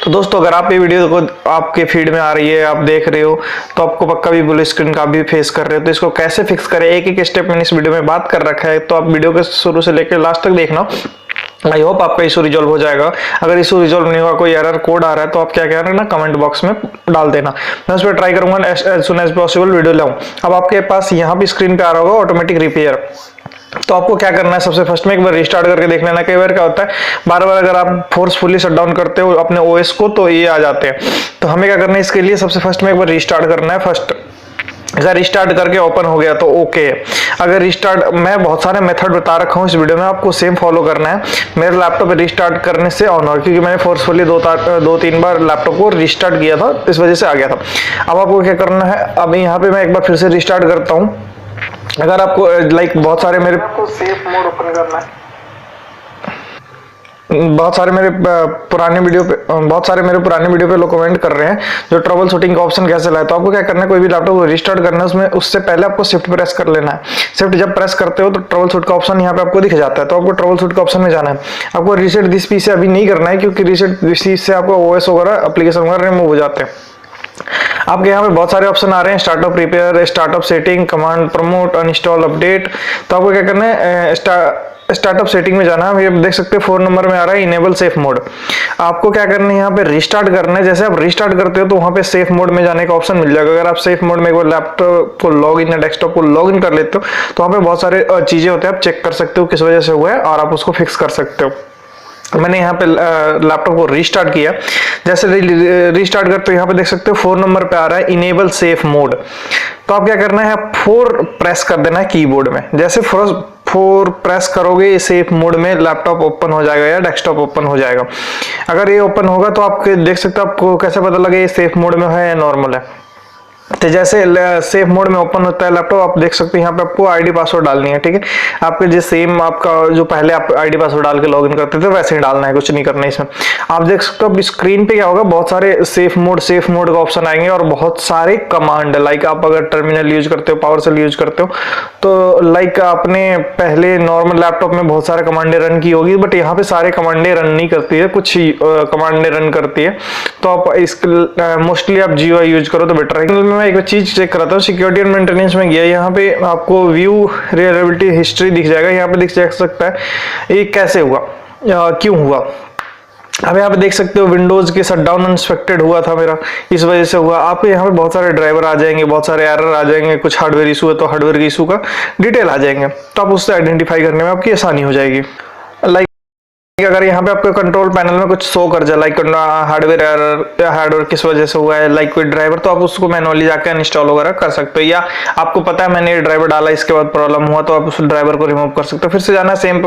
तो दोस्तों अगर आप ये वीडियो को आपके फीड में आ रही है, आप देख रहे हो, तो आपको पक्का भी ब्लू स्क्रीन का भी फेस कर रहे हो। तो इसको कैसे फिक्स करें, एक एक स्टेप मैंने इस वीडियो में बात कर रखा है, तो आप वीडियो के शुरू से लेकर लास्ट तक देखना। आई होप आपका इशू रिजॉल्व हो जाएगा। अगर इशू रिजॉल्व नहीं हुआ, कोई एरर कोड आ रहा है, तो आप क्या कह रहे हैं ना, कमेंट बॉक्स में डाल देना। मैं उस पर ट्राई करूंगा as soon as possible video लाऊं। अब आपके पास यहाँ भी स्क्रीन पे आ रहा होगा ऑटोमेटिक रिपेयर। तो आपको क्या करना है, सबसे फर्स्ट में एक बार रिस्टार्ट करके देख लेना। कई बार क्या होता है, बार बार अगर आप फोर्सफुली शट डाउन करते हो अपने ओएस को, तो ये आ जाते हैं। तो हमें क्या करना है, इसके लिए सबसे फर्स्ट में एक बार रिस्टार्ट करना है। फर्स्ट अगर रिस्टार्ट करके ओपन हो गया तो ओके। अगर रिस्टार्ट, मैं बहुत सारे मेथड बता रखा हूँ इस वीडियो में, आपको सेम फॉलो करना है। मेरे लैपटॉप पे रिस्टार्ट करने से ऑन हो, क्योंकि मैंने फोर्सफुली दो तीन बार लैपटॉप को रिस्टार्ट किया था, इस वजह से आ गया था। अब आपको क्या करना है, अब यहाँ पे मैं एक बार फिर से रिस्टार्ट करता हूँ। अगर आपको लाइक बहुत सारे मेरे सेफ मोड ओपन करना है, बहुत सारे मेरे पुराने वीडियो पे लोग कमेंट कर रहे हैं जो ट्रबल शूटिंग का ऑप्शन कैसे लाए। तो आपको क्या करना है, कोई भी लैपटॉप को रिस्टार्ट करना है, उसमें उससे पहले आपको शिफ्ट प्रेस कर लेना है। शिफ्ट जब प्रेस करते हो तो ट्रबल शूट का ऑप्शन यहाँ पे आपको दिख जाता है। तो आपको ट्रबल शूट का ऑप्शन में जाना है। आपको रीसेट दिस पीसी अभी नहीं करना है, क्योंकि रीसेट दिस पीसी से आपको ओएस वगैरह एप्लीकेशन वगैरह रिमूव हो जाते हैं। आपके यहाँ पे बहुत सारे ऑप्शन आ रहे हैं, startup repair, startup setting, command promote, uninstall, update. तो आपको क्या करना है, स्टार्टअप सेटिंग में जाना है। ये देख सकते हैं 4 नंबर में आ रहा है इनेबल सेफ मोड। आपको क्या करना है, यहाँ पे रिस्टार्ट करना है। जैसे आप रिस्टार्ट करते हो तो वहाँ पे सेफ मोड में जाने का ऑप्शन मिल जाएगा। अगर आप सेफ मोड में एक बार लैपटॉप को लॉग इन या डेस्कटॉप को लॉग इन कर लेते हो, तो वहाँ पे बहुत सारे चीजें होते हैं, आप चेक कर सकते हो किस वजह से हुआ है और आप उसको फिक्स कर सकते हो। मैंने यहाँ पे लैपटॉप को रीस्टार्ट किया। जैसे रीस्टार्ट करते हो, यहाँ पे देख सकते हो 4 नंबर पे आ रहा है इनेबल सेफ मोड। तो आप क्या करना है, 4 प्रेस कर देना है कीबोर्ड में। जैसे 4 प्रेस करोगे, सेफ मोड में लैपटॉप ओपन हो जाएगा या डेस्कटॉप ओपन हो जाएगा। अगर ये ओपन होगा तो आप देख सकते हो, आपको कैसे पता लगे ये सेफ मोड में है या नॉर्मल है। तो जैसे सेफ मोड में ओपन होता है लैपटॉप, आप देख सकते हैं यहाँ पे आपको आईडी पासवर्ड डालनी है। ठीक है, आपके जो सेम आपका जो पहले आप आईडी पासवर्ड डाल के लॉगिन करते थे वैसे ही डालना है, कुछ नहीं करना है इसमें। आप देख सकते हो स्क्रीन पे क्या होगा, बहुत सारे सेफ मोड का ऑप्शन आएंगे और बहुत सारे कमांड। लाइक आप अगर टर्मिनल यूज करते हो, पावर सेल यूज करते हो, तो लाइक आपने पहले नॉर्मल लैपटॉप में बहुत सारे कमांडें रन की होगी, बट यहाँ पे सारे कमांडें रन नहीं करती है, कुछ ही कमांडें रन करती है। तो आप मोस्टली आप GUI यूज करो तो बेटर है। मैं एक चीज चेक कराता हूँ, सिक्योरिटी एंड मेंटेनेंस में गया, यहाँ पे आपको व्यू रिलायबिलिटी हिस्ट्री दिख जाएगा। यहाँ पे दिख सकता है ये कैसे हुआ, क्यों हुआ। अब यहाँ पे देख सकते हो विंडोज के शटडाउन अनएक्सपेक्टेड हुआ था मेरा, इस वजह से हुआ। आपको यहाँ पे बहुत सारे ड्राइवर आ जाएंगे, बहुत सारे एरर आ जाएंगे, कुछ हार्डवेयर इशू है तो हार्डवेयर के इशू का डिटेल आ जाएंगे। तो आप उससे आइडेंटिफाई करने में आपकी आसानी हो जाएगी। लाइक अगर यहाँ पे आपको कंट्रोल पैनल में कुछ शो कर जाए, लाइक हार्डवेयर एरर या हार्डवेयर किस वजह से हुआ है, लाइक कोई ड्राइवर, तो आप उसको मैनुअली जाकर अनइंस्टॉल वगैरह कर सकते हो। या आपको पता है मैंने ये ड्राइवर डाला, इसके बाद प्रॉब्लम हुआ, तो आप उस ड्राइवर को रिमूव कर सकते हो। फिर से जाना सेम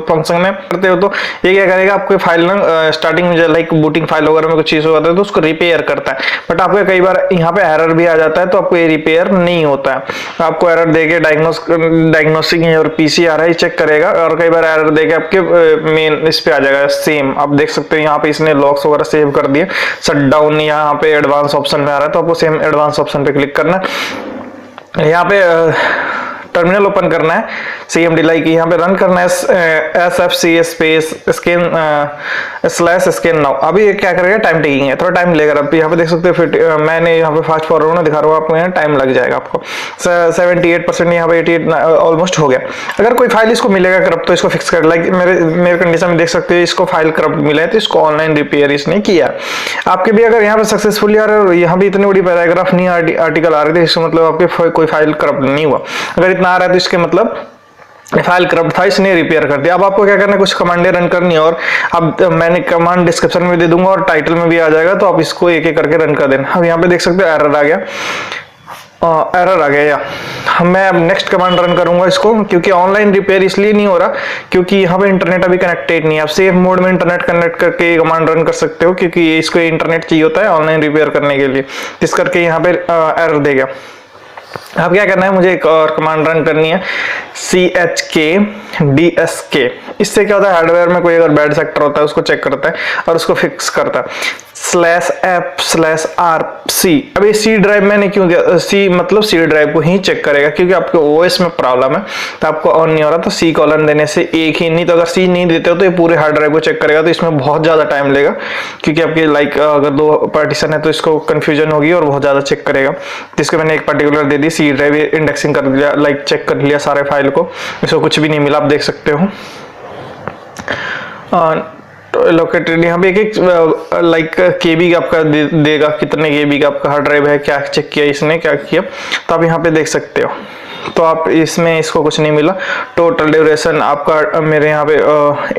फंक्शन में करते हो तो ये क्या करेगा, आपको फाइल ना स्टार्टिंग में लाइक बूटिंग फाइल वगैरह में कुछ चीज होता है तो उसको रिपेयर करता है। बट आपको कई बार यहाँ पे एरर भी आ जाता है, तो आपको ये रिपेयर नहीं होता है। आपको एरर देके डायग्नोस्टिक और पीसी आ रहा है चेक करेगा, और कई बार एरर देके आपके मेन इस पे आ जाएगा सेम। आप देख सकते हो यहाँ पे इसने लॉग्स वगैरह सेव कर दिए। शटडाउन यहाँ पे एडवांस ऑप्शन में आ रहा है, तो आपको सेम एडवांस ऑप्शन पे क्लिक करना है। यहाँ पे टर्मिनल ओपन करना है, CMD लाइक यहाँ पे रन करना है SFCS स्पेस स्कैन नाउ। अभी ये क्या करेगा, टाइम टेकिंग है, थोड़ा टाइम लेगा। अब यहाँ पे देख सकते हो, फिर मैंने यहाँ पे फास्ट फॉरवर्ड में दिखा रहा हूँ आपको, यहाँ टाइम लग जाएगा आपको। 78% यहाँ पे 88 ऑलमोस्ट हो गया। अगर कोई फाइल इसको मिलेगा करप्ट, तो इसको फिक्स कर। लाइक मेरे कंडीशन में देख सकते हो, इसको फाइल करप्ट मिला है, तो इसको ऑनलाइन रिपेयर इसने किया। आपके भी अगर यहाँ पे सक्सेसफुली आ रहा है, यहाँ भी इतनी बड़ी पैराग्राफ नहीं आर्टिकल आ रहे थे, इसका मतलब आपके कोई फाइल करप्ट नहीं हुआ। अगर आ रहा है तो इसके मतलब फाइल करप्ट था, इसने रिपेयर कर दिया। अब आपको क्या करना है, कुछ कमांडें रन करनी है, और अब मैंने कमांड डिस्क्रिप्शन में दे दूंगा और टाइटल में भी आ जाएगा, तो आप इसको एक एक करके रन कर देना। अब यहाँ पे देख सकते हो एरर आ गया, या मैं अब नेक्स्ट कमांड रन करूंगा इसको, क्योंकि ऑनलाइन रिपेयर इसलिए नहीं हो रहा क्योंकि यहाँ पे इंटरनेट अभी कनेक्टेड नहीं है। आप सेफ मोड में इंटरनेट कनेक्ट करके कमांड रन कर सकते हो, क्योंकि इसको इंटरनेट चाहिए होता है ऑनलाइन रिपेयर करने के लिए, इस करके यहाँ पे एरर देगा। अब क्या करना है, मुझे एक और कमांड रन करनी है, CHKDSK। इससे क्या होता है, हार्डवेयर में कोई अगर बैड सेक्टर होता है उसको चेक करता है और उसको फिक्स करता है। /F/RC। अब ये C ड्राइव मैंने क्यों दिया, C मतलब C ड्राइव को ही चेक करेगा क्योंकि आपके OS में प्रॉब्लम है तो आपको ऑन नहीं हो रहा, तो C कॉलन देने से एक ही, नहीं तो अगर C नहीं देते हो तो ये पूरे हार्ड ड्राइव को चेक करेगा, तो इसमें बहुत ज़्यादा टाइम लेगा क्योंकि आपके लाइक अगर 2 पार्टीशन है तो इसको कन्फ्यूजन होगी और बहुत ज़्यादा चेक करेगा। जिसको मैंने एक पर्टिकुलर दे दी, C ड्राइव इंडेक्सिंग कर दिया, लाइक चेक कर लिया सारे फाइल को, इसको कुछ भी नहीं मिला, आप देख सकते हो। लोकेटेड यहाँ पे एक लाइक केबी आपका देगा, कितने केबी का आपका हार्ड ड्राइव है, क्या चेक किया इसने, क्या किया, तो आप यहाँ पे देख सकते हो। तो आप इसमें इसको कुछ नहीं मिला। टोटल ड्यूरेशन आपका मेरे यहाँ पे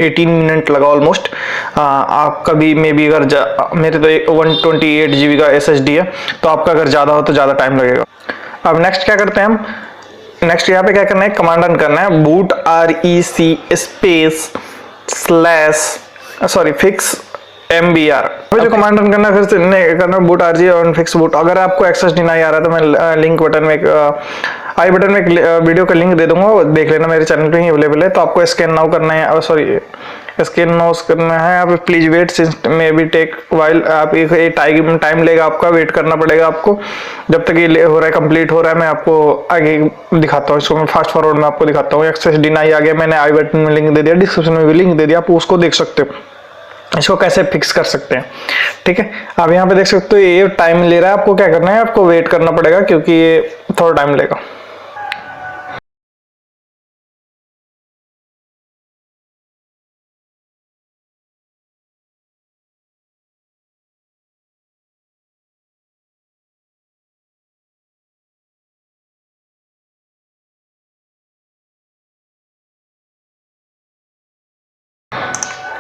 18 मिनट लगा ऑलमोस्ट। आपका भी मे बी अगर मेरे तो 128 GB का SSD है, तो आपका अगर ज़्यादा हो तो ज़्यादा टाइम लगेगा। अब नेक्स्ट क्या करते हैं हम, नेक्स्ट यहाँ पे क्या करना है, कमांड रन करना है, boot REC space fix MBR। जो कमांड रन करना है फिर से करना boot RG और fix boot। अगर आपको एक्सेस नहीं आ रहा तो मैं लिंक बटन में आई बटन में एक वीडियो का लिंक दे दूंगा, वो देख लेना, मेरे चैनल पे ही अवेलेबल है। तो आपको स्कैन नाउ करना है, सॉरी स्कैन नाउ करना है। आप please wait since maybe take while, आप एक टाइम लेगा, आपका वेट करना पड़ेगा आपको जब तक ये हो रहा है, कंप्लीट हो रहा है। मैं आपको आगे दिखाता हूँ, इसको मैं फास्ट फॉरवर्ड में आपको दिखाता हूँ। एक्सेस डिनाई आ गया, मैंने आई बटन में लिंक दे दिया, डिस्क्रिप्शन में भी लिंक दे दिया, आप उसको देख सकते हो, इसको कैसे फिक्स कर सकते हैं। ठीक है, आप यहाँ पे देख सकते हो ये टाइम ले रहा है, आपको क्या करना है, आपको वेट करना पड़ेगा क्योंकि ये थोड़ा टाइम लेगा।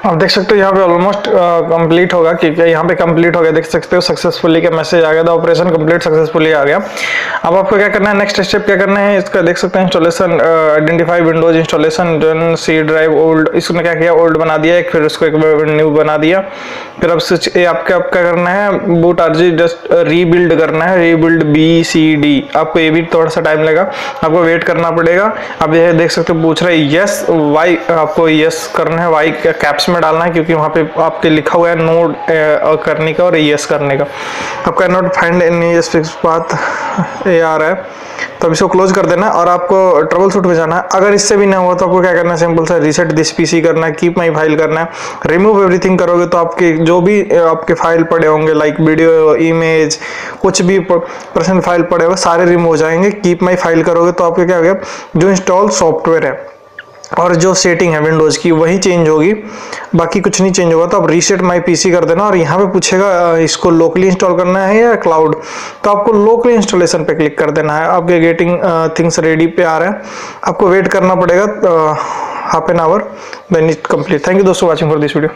आप देख सकते हो यहाँ पे ऑलमोस्ट कंप्लीट होगा, क्योंकि यहाँ पे कंप्लीट हो गया, देख सकते हो सक्सेसफुली का मैसेज आ गया था, ऑपरेशन कंप्लीट सक्सेसफुली आ गया। अब आपको क्या करना है, नेक्स्ट स्टेप क्या करना है, इसका देख सकते हैं installation, identify Windows installation, then C drive old, इसने क्या किया, ओल्ड बना दिया एक, फिर उसको एक न्यू बना दिया। फिर अब स्विच ए आपका क्या करना है, बूट RG जस्ट रीबिल्ड करना है, रीबिल्ड BCD। आपको ये भी थोड़ा सा टाइम लगेगा, आपको वेट करना पड़ेगा। अब ये देख सकते हो पूछ रहा है यस वाई, आपको यस करना है, वाई कैप्स में डालना है क्योंकि वहां पे आपके लिखा हुआ है नोड करने का और यस करने का। आपका note find any fix path ये आ रहा है, तो अब इसको क्लोज कर देना और आपको ट्रबल शूट में जाना है। अगर इससे भी ना हो तो आपको क्या करना है, सिंपल सा रीसेट दिस PC करना है, कीप माई फाइल करना है, रिमूव एवरीथिंग करोगे तो आपके जो भी आपके फाइल पड़े होंगे लाइक वीडियो, इमेज, कुछ भी पर्सनल फाइल पड़े होंगे सारे रिमूव हो जाएंगे। कीप माई फाइल करोगे तो आपके क्या हो गया, जो इंस्टॉल सॉफ्टवेयर है और जो सेटिंग है विंडोज की वही चेंज होगी, बाकी कुछ नहीं चेंज होगा। तो आप रीसेट माई PC कर देना और यहाँ पे पूछेगा इसको लोकली इंस्टॉल करना है या क्लाउड, तो आपको लोकली इंस्टॉलेशन पे क्लिक कर देना है। आपके गेटिंग थिंग्स रेडी पे आ रहा है, आपको वेट करना पड़ेगा half an hour, then it complete. Thank you दोस्तों वॉचिंग फॉर दिस वीडियो।